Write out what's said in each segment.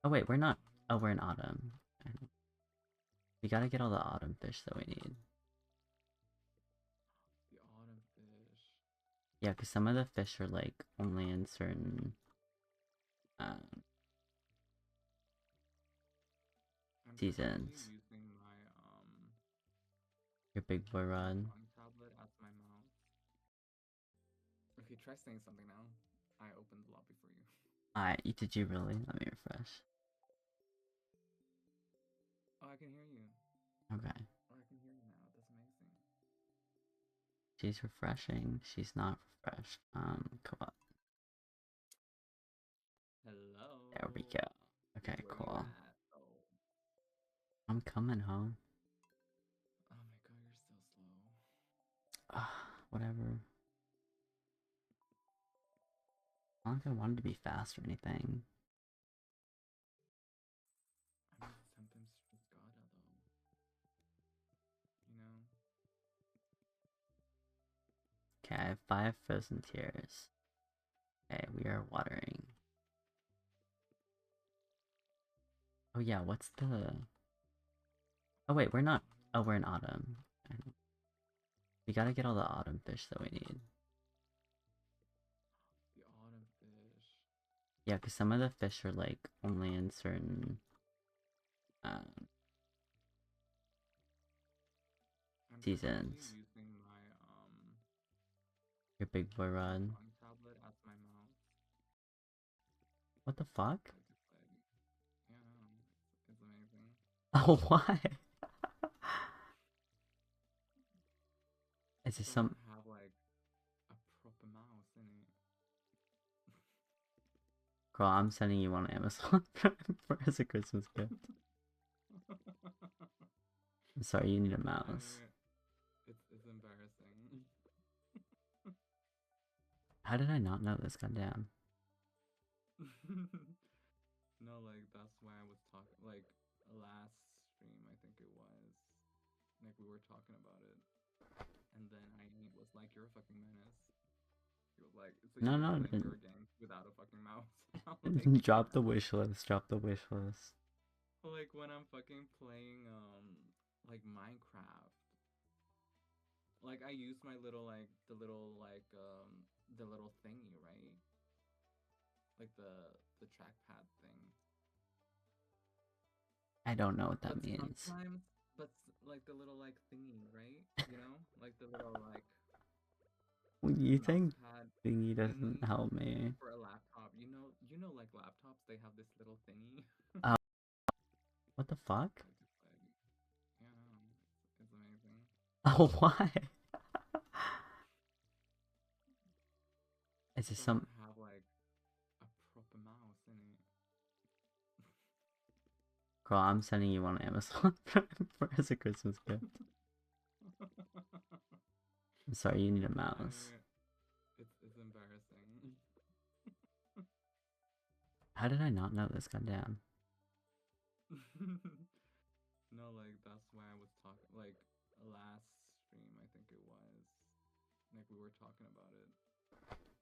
Oh wait, we're not. Oh, we're in autumn. We gotta get all the autumn fish that we need. The autumn fish. Yeah, because some of the fish are like only in certain um, I'm currently seasons. using my Your big boy my rod. drawing tablet as my mouse. Okay, try saying something now. I opened the lobby for you. Alright, did you really? Let me refresh. Oh, I can hear you. Okay. Oh, I can hear you now. That's amazing. She's refreshing. She's not refreshed. Come on. There we Hello. go. Okay, Where you cool. at? Oh. I'm coming home. Oh my god, you're so slow. Whatever. Not like I wanted to be fast or anything. I mean, sometimes you just gotta though. You know? Okay, I have 5 frozen tears. Okay, we are watering. Oh yeah, what's the... Oh wait, we're not... Oh, we're in autumn. We gotta get all the autumn fish that we need. The autumn fish. Yeah, because some of the fish are like only in certain um, I'm currently seasons. using my Your big boy my rod. drawing tablet as my mouse. What the fuck? Like it's like yeah, it's amazing. Oh, why? Is this Because I some... don't have like a proper mouse in it. Girl, I'm sending you on Amazon as a Christmas gift. I'm sorry, you need a I mouse. mean, it's embarrassing. How did I not know this? Goddamn. No, like that's why I was talking like last stream I think it was. Like we were talking about it. And then I was like, you're a fucking menace. He was like, so No, you've been no. playing your games without a fucking mouse. I'm like, Drop the yeah. wish list. Drop the wish list. Like when I'm fucking playing like Minecraft. Like I use my little like the little thingy, right? Like the trackpad thing. I don't know what But that means. sometimes like the little like thingy, right? You know? Like the little like You mouse think pad thingy doesn't thingy help me? for a laptop. You know like laptops they have this little thingy. Oh, what the fuck? Like it's like yeah, it's amazing. Oh, why? Is this Because I some... don't have like a proper mouse in it. Girl, I'm sending you on Amazon as a Christmas gift. I'm sorry, you need a I mouse. mean, it's embarrassing. How did I not know this? Goddamn. No, like that's why I was talking like last stream I think it was. Like we were talking about it.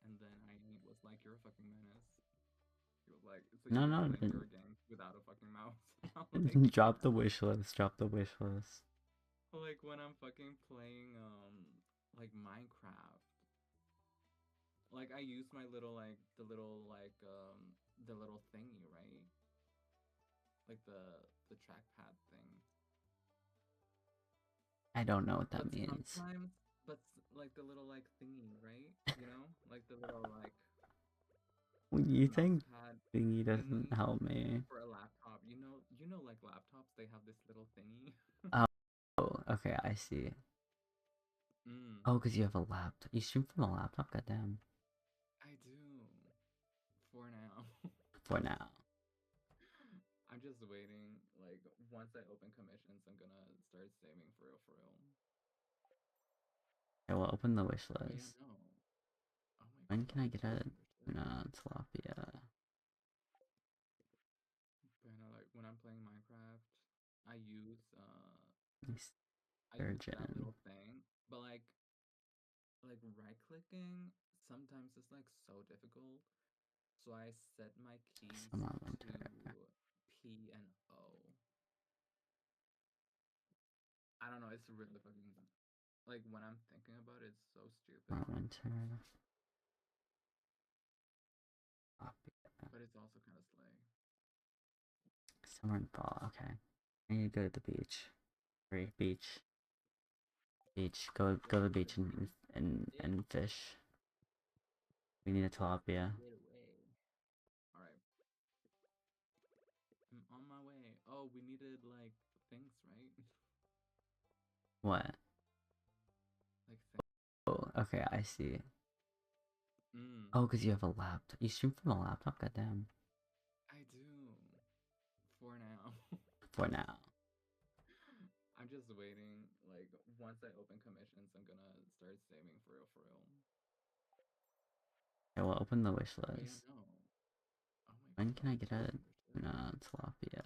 And then I was like, you're a fucking menace. He was like, so No, you've been no. playing your games without a fucking mouse. I'm like, Drop the yeah. wish list. Drop the wish list. Like when I'm fucking playing like Minecraft. Like I use my little like the little thingy, right? Like the trackpad thing. I don't know what But that means. sometimes like the little like thingy, right? You know? Like the little like You mouse think pad thingy doesn't thingy help me? for a laptop. You know like laptops they have this little thingy. Oh, okay, I see. Mm, Oh, because you have a laptop. You stream from a laptop? Goddamn. I do. For now. For now. I'm just waiting. Like once I open commissions, I'm gonna start saving for real, for real. I will open the wish But yeah, list. no. Oh my When god, can why I did get you a send this shit? tuna tilapia? But you know, like when I'm playing Minecraft, I use that Sturgeon. little thing. But like right clicking sometimes it's like so difficult. So I set my keys Some to winter. It's really fucking like when I'm thinking about it, it's so stupid, Summer, winter. Copy. but it's also kind of slay. Summer and fall. Okay. I need to go to the beach. Hurry, beach. Beach. Go to the beach and fish. We need a tilapia. Get away. All right, I'm on my way. Oh, we needed like things, right? What? Like things. Oh, okay, I see. Mm, Oh, because you have a laptop. You stream from a laptop? Goddamn. I do. For now. For now. I'm just waiting. Like once I open commissions, I'm gonna start saving for real, for real. Okay, we'll open the wish But yeah, list. no. Oh my When can I god, get there's a so much shit. tilapia?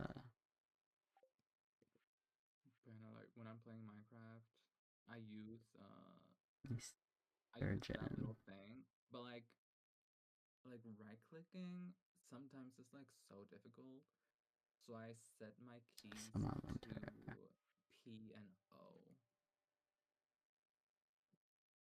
But you know, like when I'm playing Minecraft, I use I use that Sturgeon. little thing, but like right clicking sometimes it's like so difficult. So I set my keys Summer, to winter. P and O.